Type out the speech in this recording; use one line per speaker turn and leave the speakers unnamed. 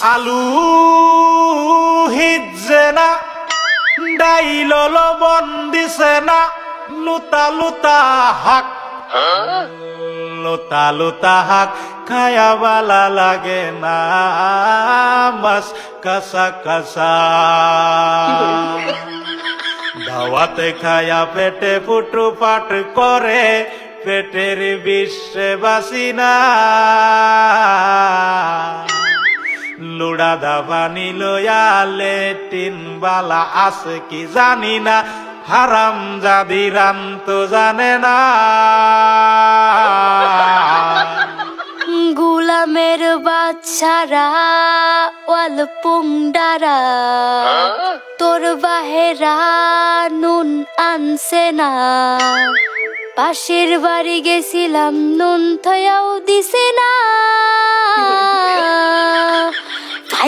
আলু হিজে না ডাইল লবণ দিছে না লুতা লুতা হাক লুতা লুতা হাক খায়া বালা লাগে না মাছ কাঁচা কাঁচা দাওয়াতে খায়া পেটে ফুটু পাট করে পেটের বিশ্বে বাসি না লুড়া দাবা নিলয়া লেটিন বালা আছে কি জানি না হারাম জাদি রান তো জানে না
গুলামের বাচ্চারা ওয়াল পুংডারা তোর বাহেরা নুন আনছে না পাশের বাড়ি গেছিলাম নুন থয়াও দিছে না